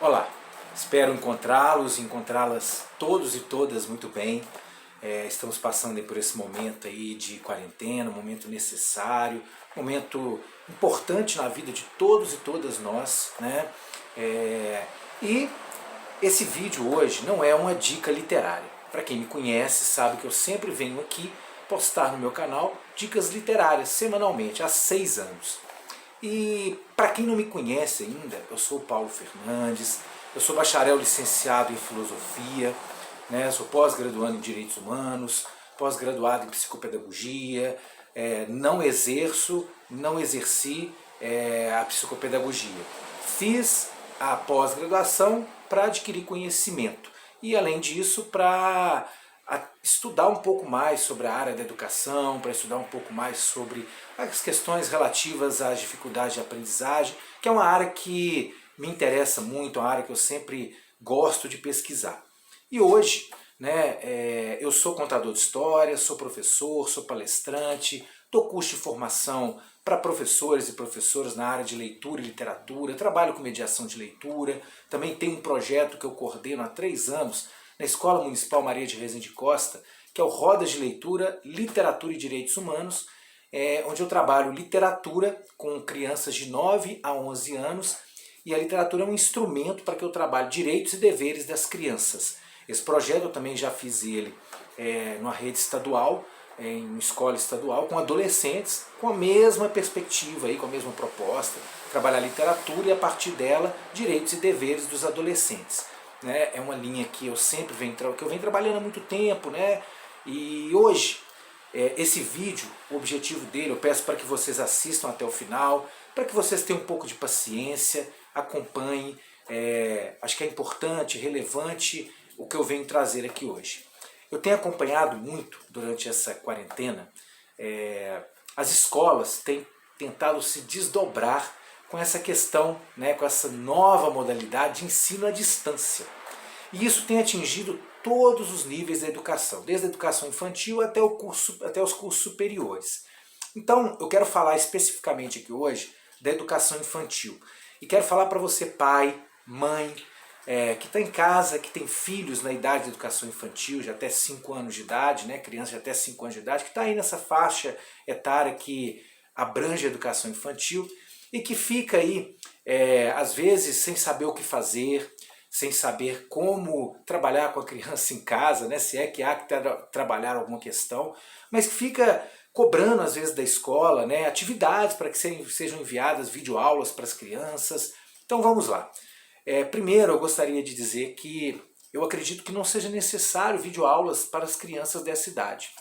Olá, espero encontrá-los e encontrá-las todos e todas muito bem. Estamos passando por esse momento aí de quarentena, um momento necessário, um momento importante na vida de todos e todas nós, né? E esse vídeo hoje não é uma dica literária. Para quem me conhece sabe que eu sempre venho aqui postar no meu canal dicas literárias semanalmente, há 6 anos. E para quem não me conhece ainda, eu sou o Paulo Fernandes, eu sou bacharel licenciado em filosofia, né, sou pós-graduando em direitos humanos, pós-graduado em psicopedagogia, não exerci a psicopedagogia. Fiz a pós-graduação para adquirir conhecimento e, além disso, para estudar um pouco mais sobre a área da educação, para estudar um pouco mais sobre as questões relativas às dificuldades de aprendizagem, que é uma área que me interessa muito, uma área que eu sempre gosto de pesquisar. E hoje, né, eu sou contador de história, sou professor, sou palestrante, dou curso de formação para professores e professoras na área de leitura e literatura, trabalho com mediação de leitura, também tenho um projeto que eu coordeno há 3 anos, na Escola Municipal Maria de Rezende Costa, que é o Rodas de Leitura, Literatura e Direitos Humanos, onde eu trabalho literatura com crianças de 9 a 11 anos, e a literatura é um instrumento para que eu trabalhe direitos e deveres das crianças. Esse projeto eu também já fiz ele numa rede estadual, em uma escola estadual, com adolescentes, com a mesma perspectiva, com a mesma proposta, trabalhar literatura e a partir dela, direitos e deveres dos adolescentes. É uma linha que eu sempre venho trabalhando há muito tempo, né? E hoje, esse vídeo, o objetivo dele, eu peço para que vocês assistam até o final, para que vocês tenham um pouco de paciência, acompanhem, acho que é importante, relevante o que eu venho trazer aqui hoje. Eu tenho acompanhado muito durante essa quarentena, as escolas têm tentado se desdobrar com essa questão, né, com essa nova modalidade de ensino à distância. E isso tem atingido todos os níveis da educação, desde a educação infantil até os cursos superiores. Então, eu quero falar especificamente aqui hoje da educação infantil. E quero falar para você, pai, mãe, que está em casa, que tem filhos na idade de educação infantil, já até 5 anos de idade, né, criança de até 5 anos de idade, que está aí nessa faixa etária que abrange a educação infantil, e que fica aí, às vezes, sem saber o que fazer, sem saber como trabalhar com a criança em casa, né, se é que há que trabalhar alguma questão, mas que fica cobrando, às vezes, da escola, né, atividades para que sejam enviadas videoaulas para as crianças. Então vamos lá. Primeiro eu gostaria de dizer que eu acredito que não seja necessário videoaulas para as crianças dessa idade.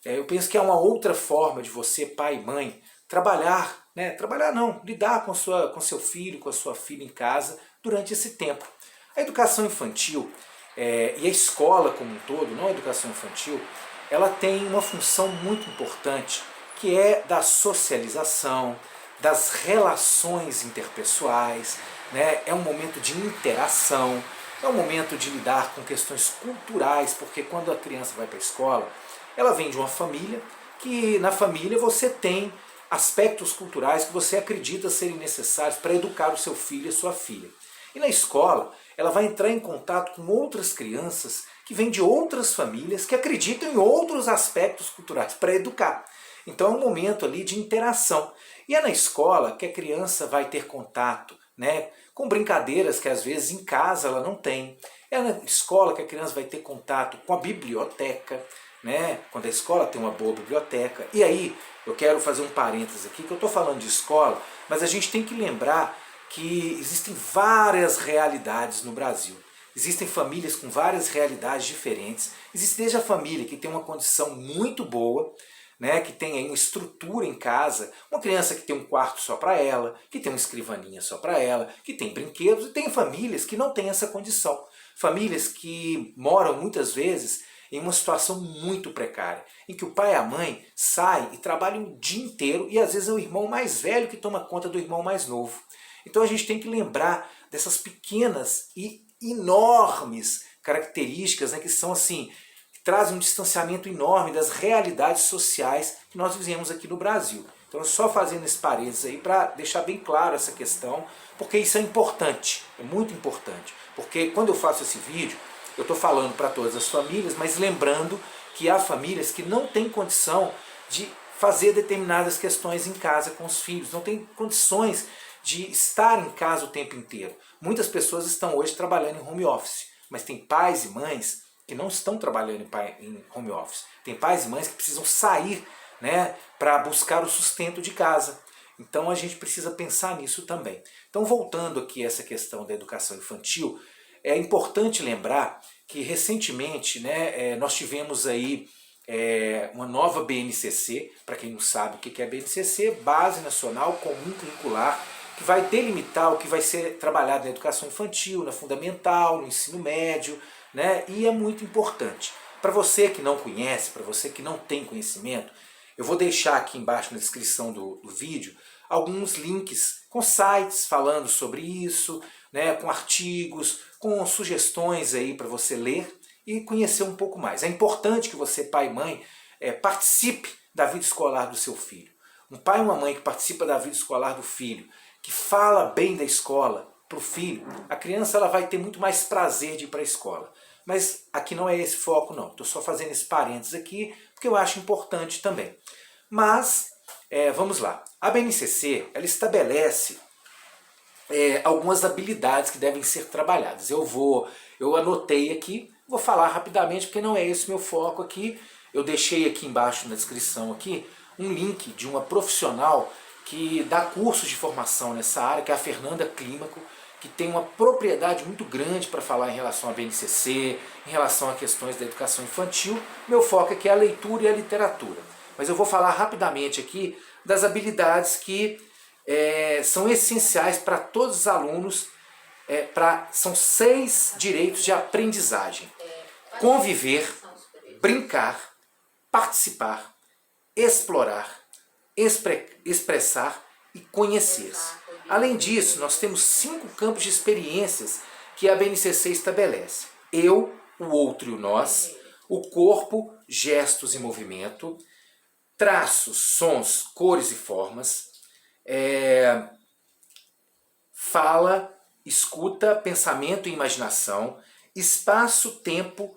Eu penso que é uma outra forma de você, pai e mãe, trabalhar, né? Trabalhar não, lidar com seu filho, com a sua filha em casa durante esse tempo. A educação infantil e a escola como um todo, não a educação infantil, ela tem uma função muito importante, que é da socialização, das relações interpessoais, né? É um momento de interação, é um momento de lidar com questões culturais, porque quando a criança vai para a escola, ela vem de uma família, que na família você tem aspectos culturais que você acredita serem necessários para educar o seu filho e a sua filha. E na escola, ela vai entrar em contato com outras crianças que vêm de outras famílias que acreditam em outros aspectos culturais para educar. Então é um momento ali de interação. E é na escola que a criança vai ter contato, né, com brincadeiras que às vezes em casa ela não tem. É na escola que a criança vai ter contato com a biblioteca, né, quando a escola tem uma boa biblioteca. E aí eu quero fazer um parênteses aqui, que eu estou falando de escola, mas a gente tem que lembrar que existem várias realidades no Brasil. Existem famílias com várias realidades diferentes. Existe desde a família que tem uma condição muito boa, né, que tem aí uma estrutura em casa, uma criança que tem um quarto só para ela, que tem uma escrivaninha só para ela, que tem brinquedos, e tem famílias que não têm essa condição. Famílias que moram muitas vezes em uma situação muito precária, em que o pai e a mãe saem e trabalham o dia inteiro e às vezes é o irmão mais velho que toma conta do irmão mais novo. Então a gente tem que lembrar dessas pequenas e enormes características, né, que são assim, que trazem um distanciamento enorme das realidades sociais que nós vivemos aqui no Brasil. Então Então só fazendo esse parênteses aí para deixar bem claro essa questão, porque isso é importante, é muito importante. Porque quando eu faço esse vídeo, eu estou falando para todas as famílias, mas lembrando que há famílias que não têm condição de fazer determinadas questões em casa com os filhos, não tem condições de estar em casa o tempo inteiro. Muitas pessoas estão hoje trabalhando em home office, mas tem pais e mães que não estão trabalhando em home office. Tem pais e mães que precisam sair, né, para buscar o sustento de casa. Então a gente precisa pensar nisso também. Então, voltando aqui a essa questão da educação infantil, é importante lembrar que recentemente, né, nós tivemos aí uma nova BNCC. Para quem não sabe o que é BNCC, Base Nacional Comum Curricular, que vai delimitar o que vai ser trabalhado na educação infantil, na fundamental, no ensino médio, né, e é muito importante. Para você que não conhece, para você que não tem conhecimento, eu vou deixar aqui embaixo na descrição do vídeo alguns links com sites falando sobre isso, né, com artigos, com sugestões aí para você ler e conhecer um pouco mais. É importante que você, pai e mãe, participe da vida escolar do seu filho. Um pai e uma mãe que participa da vida escolar do filho, que fala bem da escola para o filho, a criança ela vai ter muito mais prazer de ir para a escola. Mas aqui não é esse foco não, estou só fazendo esse parênteses aqui, porque eu acho importante também. Mas, vamos lá, a BNCC ela estabelece algumas habilidades que devem ser trabalhadas. Eu anotei aqui, vou falar rapidamente porque não é esse meu foco aqui. Eu deixei aqui embaixo na descrição aqui um link de uma profissional que dá cursos de formação nessa área, que é a Fernanda Clímaco, que tem uma propriedade muito grande para falar em relação à BNCC, em relação a questões da educação infantil. Meu foco aqui é a leitura e a literatura. Mas eu vou falar rapidamente aqui das habilidades que são essenciais para todos os alunos. São 6 direitos de aprendizagem: conviver, brincar, participar, explorar, expressar e conhecer-se. Além disso, nós temos 5 campos de experiências que a BNCC estabelece: eu, o outro e o nós, o corpo, gestos e movimento, traços, sons, cores e formas, fala, escuta, pensamento e imaginação, espaço, tempo,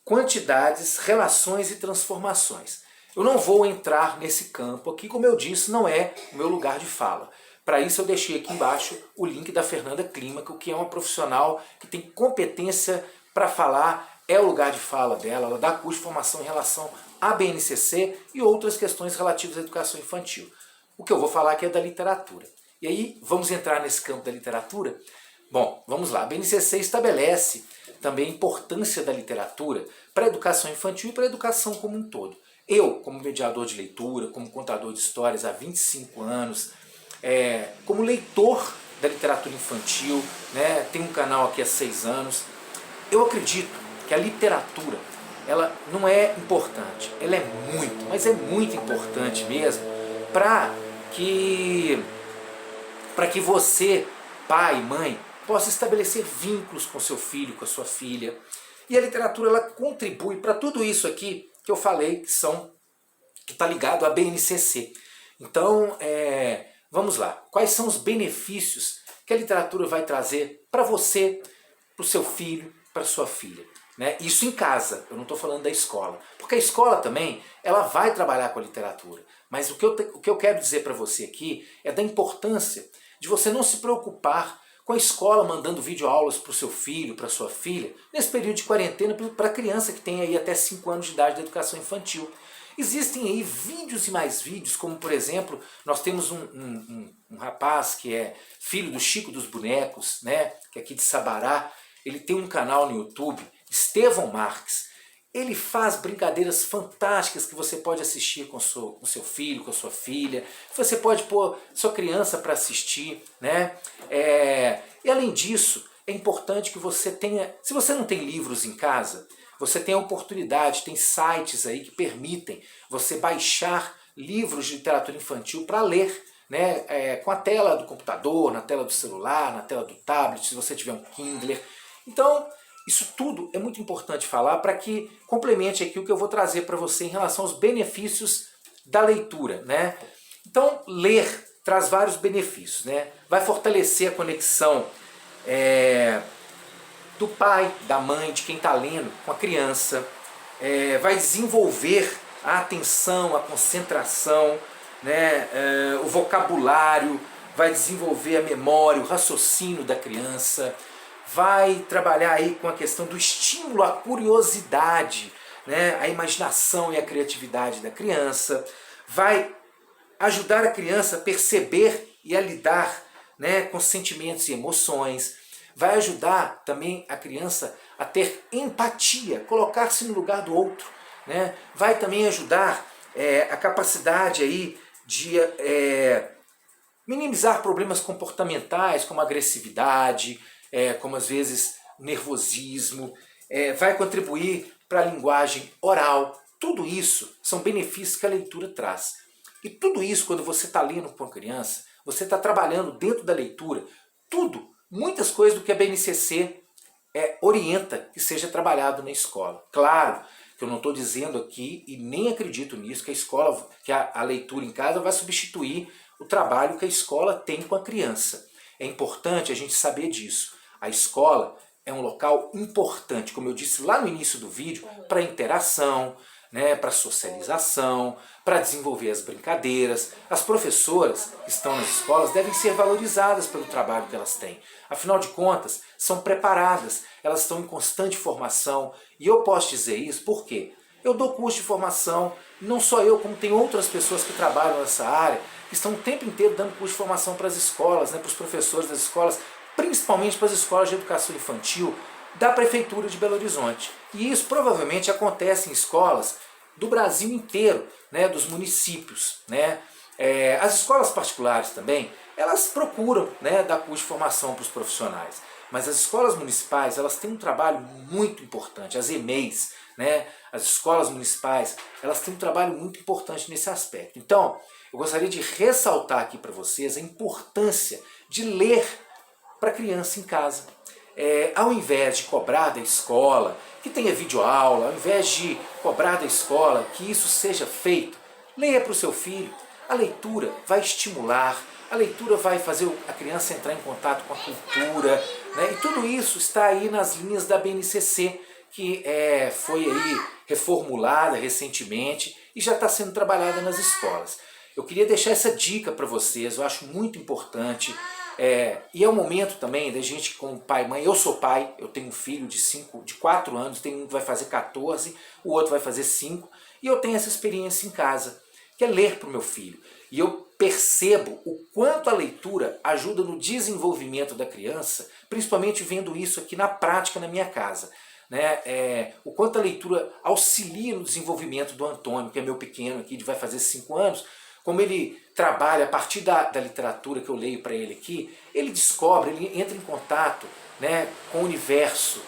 quantidades, relações e transformações. Eu não vou entrar nesse campo aqui, como eu disse, não é o meu lugar de fala. Para isso eu deixei aqui embaixo o link da Fernanda Clímaco, que é uma profissional que tem competência para falar, é o lugar de fala dela, ela dá curso de formação em relação à BNCC e outras questões relativas à educação infantil. O que eu vou falar aqui é da literatura. E aí, vamos entrar nesse campo da literatura? Bom, vamos lá. A BNCC estabelece também a importância da literatura para a educação infantil e para a educação como um todo. Eu, como mediador de leitura, como contador de histórias há 25 anos, como leitor da literatura infantil, né, tenho um canal aqui há 6 anos, eu acredito que a literatura, ela não é importante, ela é muito, mas é muito importante mesmo para que você, pai, mãe, possa estabelecer vínculos com seu filho, com a sua filha. E a literatura ela contribui para tudo isso aqui que eu falei, que está ligado à BNCC. Então, vamos lá. Quais são os benefícios que a literatura vai trazer para você, para o seu filho, para a sua filha? Né? Isso em casa, eu não estou falando da escola. Porque a escola também ela vai trabalhar com a literatura. Mas o que eu quero dizer para você aqui é da importância de você não se preocupar com a escola mandando videoaulas para o seu filho, para a sua filha, nesse período de quarentena, para a criança que tem aí até 5 anos de idade de educação infantil. Existem aí vídeos e mais vídeos, como por exemplo, nós temos um rapaz que é filho do Chico dos Bonecos, né, que é aqui de Sabará. Ele tem um canal no YouTube, Estevão Marques. Ele faz brincadeiras fantásticas que você pode assistir com seu filho, com a sua filha. Você pode pôr sua criança para assistir, né? E além disso, é importante que você tenha... Se você não tem livros em casa, você tem a oportunidade, tem sites aí que permitem você baixar livros de literatura infantil para ler, né? Com a tela do computador, na tela do celular, na tela do tablet, se você tiver um Kindle. Então, isso tudo é muito importante falar para que complemente aqui o que eu vou trazer para você em relação aos benefícios da leitura, né? Então, ler traz vários benefícios, né? Vai fortalecer a conexão do pai, da mãe, de quem está lendo com a criança, vai desenvolver a atenção, a concentração, né? O vocabulário, vai desenvolver a memória, o raciocínio da criança, vai trabalhar aí com a questão do estímulo à curiosidade, né? A imaginação e a criatividade da criança, vai ajudar a criança a perceber e a lidar, né, com sentimentos e emoções, vai ajudar também a criança a ter empatia, colocar-se no lugar do outro, né? Vai também ajudar a capacidade aí de minimizar problemas comportamentais como agressividade, como às vezes nervosismo, vai contribuir para a linguagem oral. Tudo isso são benefícios que a leitura traz. E tudo isso, quando você está lendo com a criança, você está trabalhando dentro da leitura, tudo, muitas coisas do que a BNCC orienta que seja trabalhado na escola. Claro que eu não estou dizendo aqui, e nem acredito nisso, que a escola, que a leitura em casa vai substituir o trabalho que a escola tem com a criança. É importante a gente saber disso. A escola é um local importante, como eu disse lá no início do vídeo, para interação, né, para socialização, para desenvolver as brincadeiras. As professoras que estão nas escolas devem ser valorizadas pelo trabalho que elas têm. Afinal de contas, são preparadas, elas estão em constante formação. E eu posso dizer isso porque eu dou curso de formação, não só eu, como tem outras pessoas que trabalham nessa área, que estão o tempo inteiro dando curso de formação para as escolas, né, para os professores das escolas, principalmente para as escolas de educação infantil da Prefeitura de Belo Horizonte. E isso provavelmente acontece em escolas do Brasil inteiro, né, dos municípios, né. As escolas particulares também, elas procuram, né, dar curso de formação para os profissionais. Mas as escolas municipais, elas têm um trabalho muito importante, as EMEIs, né, as escolas municipais, elas têm um trabalho muito importante nesse aspecto. Então, eu gostaria de ressaltar aqui para vocês a importância de ler para a criança em casa. Ao invés de cobrar da escola, que tenha videoaula, ao invés de cobrar da escola que isso seja feito, leia para o seu filho. A leitura vai estimular, a leitura vai fazer a criança entrar em contato com a cultura, né? E tudo isso está aí nas linhas da BNCC, que foi aí reformulada recentemente e já está sendo trabalhada nas escolas. Eu queria deixar essa dica para vocês, eu acho muito importante. E é o momento também da gente, como pai e mãe, eu sou pai, eu tenho um filho de 4 anos, tem um que vai fazer 14, o outro vai fazer 5, e eu tenho essa experiência em casa, que é ler para o meu filho. E eu percebo o quanto a leitura ajuda no desenvolvimento da criança, principalmente vendo isso aqui na prática na minha casa. Né? O quanto a leitura auxilia no desenvolvimento do Antônio, que é meu pequeno aqui, vai fazer 5 anos, como ele trabalha a partir da literatura que eu leio para ele aqui, ele descobre, ele entra em contato, né, com o universo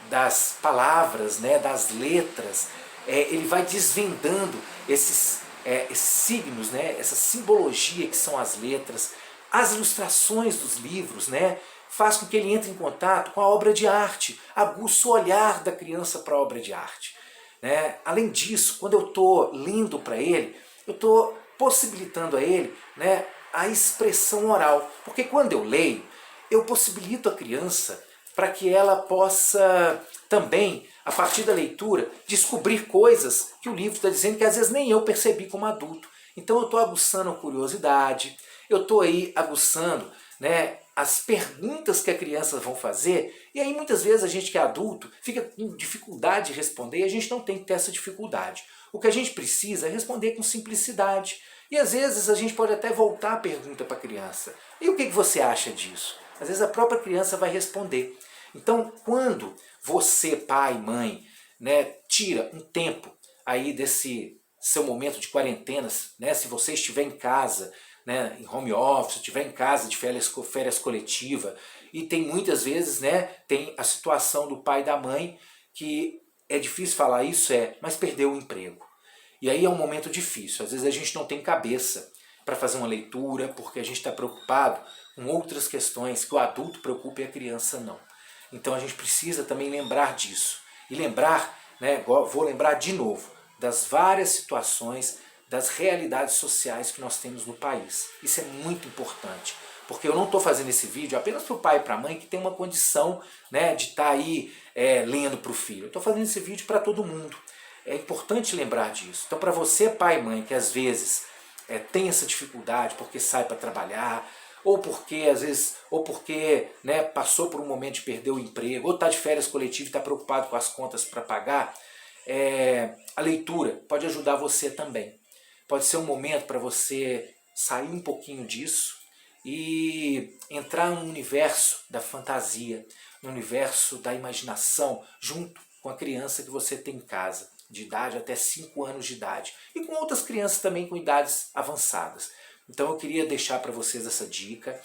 das palavras, né, das letras, ele vai desvendando esses signos, né, essa simbologia que são as letras, as ilustrações dos livros, né, faz com que ele entre em contato com a obra de arte, aguça o olhar da criança para a obra de arte. Né? Além disso, quando eu estou lendo para ele, eu estou possibilitando a ele, né, a expressão oral. Porque quando eu leio, eu possibilito a criança para que ela possa também, a partir da leitura, descobrir coisas que o livro está dizendo que às vezes nem eu percebi como adulto. Então eu estou aguçando a curiosidade, eu estou aí aguçando, né, as perguntas que a criança vão fazer, e aí muitas vezes a gente que é adulto fica com dificuldade de responder, e a gente não tem que ter essa dificuldade. O que a gente precisa é responder com simplicidade. E às vezes a gente pode até voltar a pergunta para a criança. E o que você acha disso? Às vezes a própria criança vai responder. Então, quando você, pai, mãe, né, tira um tempo aí desse seu momento de quarentena, né, se você estiver em casa, né, em home office, estiver em casa de férias coletiva, e tem muitas vezes, né, tem a situação do pai e da mãe, que é difícil falar isso, mas perdeu o emprego. E aí é um momento difícil, às vezes a gente não tem cabeça para fazer uma leitura, porque a gente está preocupado com outras questões que o adulto preocupa e a criança não. Então a gente precisa também lembrar disso. E lembrar, né, vou lembrar de novo, das várias situações das realidades sociais que nós temos no país. Isso é muito importante, porque eu não estou fazendo esse vídeo apenas para o pai e para a mãe que tem uma condição, né, de estar aí lendo para o filho. Eu estou fazendo esse vídeo para todo mundo. É importante lembrar disso. Então, para você, pai e mãe, que às vezes tem essa dificuldade porque sai para trabalhar, ou porque às vezes, ou porque, né, passou por um momento de perder o emprego, ou está de férias coletivas e está preocupado com as contas para pagar, a leitura pode ajudar você também. Pode ser um momento para você sair um pouquinho disso e entrar no universo da fantasia, no universo da imaginação, junto com a criança que você tem em casa, de idade até 5 anos de idade, e com outras crianças também com idades avançadas. Então eu queria deixar para vocês essa dica.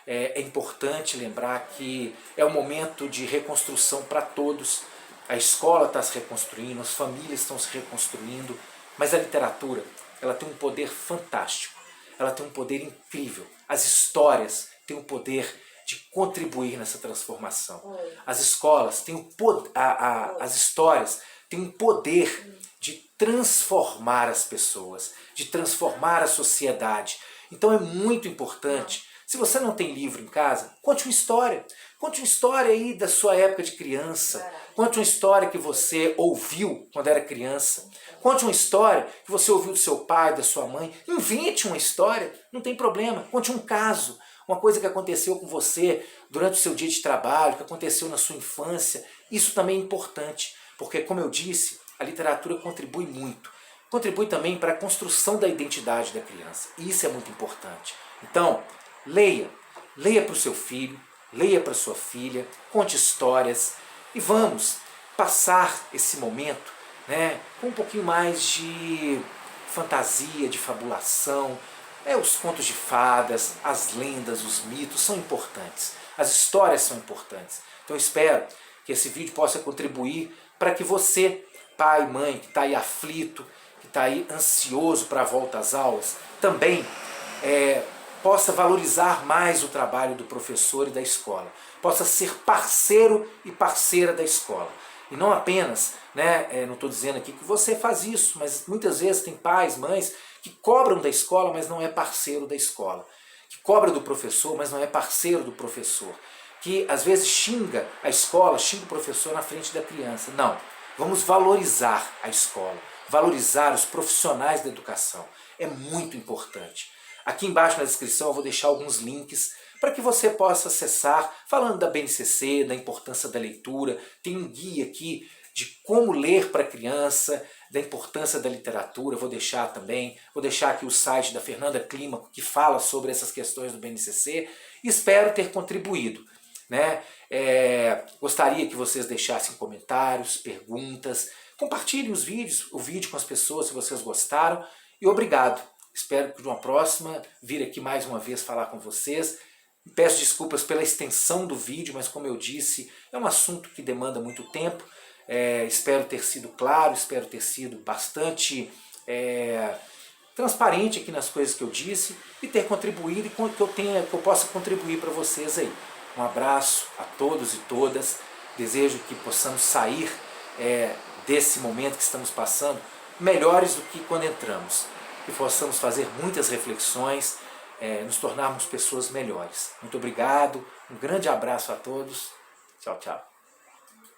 É importante lembrar que é um momento de reconstrução para todos. A escola está se reconstruindo, as famílias estão se reconstruindo, mas a literatura, ela tem um poder fantástico, ela tem um poder incrível. As histórias têm o poder de contribuir nessa transformação. As escolas têm as histórias têm um poder de transformar as pessoas, de transformar a sociedade. Então é muito importante. Se você não tem livro em casa, conte uma história. Conte uma história aí da sua época de criança. Conte uma história que você ouviu quando era criança. Conte uma história que você ouviu do seu pai, da sua mãe. Invente uma história, não tem problema. Conte um caso, uma coisa que aconteceu com você durante o seu dia de trabalho, que aconteceu na sua infância. Isso também é importante, porque, como eu disse, a literatura contribui muito. Contribui também para a construção da identidade da criança. E isso é muito importante. Então, leia. Leia para o seu filho, leia para sua filha, conte histórias e vamos passar esse momento, né, com um pouquinho mais de fantasia, de fabulação. Os contos de fadas, as lendas, os mitos são importantes. As histórias são importantes. Então eu espero que esse vídeo possa contribuir para que você, pai, mãe, que está aí aflito, que está aí ansioso para a volta às aulas, também possa valorizar mais o trabalho do professor e da escola. Possa ser parceiro e parceira da escola. E não apenas, não estou dizendo aqui que você faz isso, mas muitas vezes tem pais, mães, que cobram da escola, mas não é parceiro da escola. Que cobra do professor, mas não é parceiro do professor. Que às vezes xinga a escola, xinga o professor na frente da criança. Não, vamos valorizar a escola, valorizar os profissionais da educação. É muito importante. Aqui embaixo na descrição eu vou deixar alguns links para que você possa acessar, falando da BNCC, da importância da leitura. Tem um guia aqui de como ler para criança, da importância da literatura, vou deixar também. Vou deixar aqui o site da Fernanda Clímaco, que fala sobre essas questões do BNCC. Espero ter contribuído. Gostaria que vocês deixassem comentários, perguntas, compartilhem o vídeo com as pessoas se vocês gostaram, e obrigado. Espero que de uma próxima vir aqui mais uma vez falar com vocês. Peço desculpas pela extensão do vídeo, mas como eu disse, é um assunto que demanda muito tempo. Espero ter sido claro, espero ter sido bastante transparente aqui nas coisas que eu disse e ter contribuído e que eu possa contribuir para vocês aí. Um abraço a todos e todas. Desejo que possamos sair desse momento que estamos passando melhores do que quando entramos. Que possamos fazer muitas reflexões, nos tornarmos pessoas melhores. Muito obrigado, um grande abraço a todos. Tchau, tchau.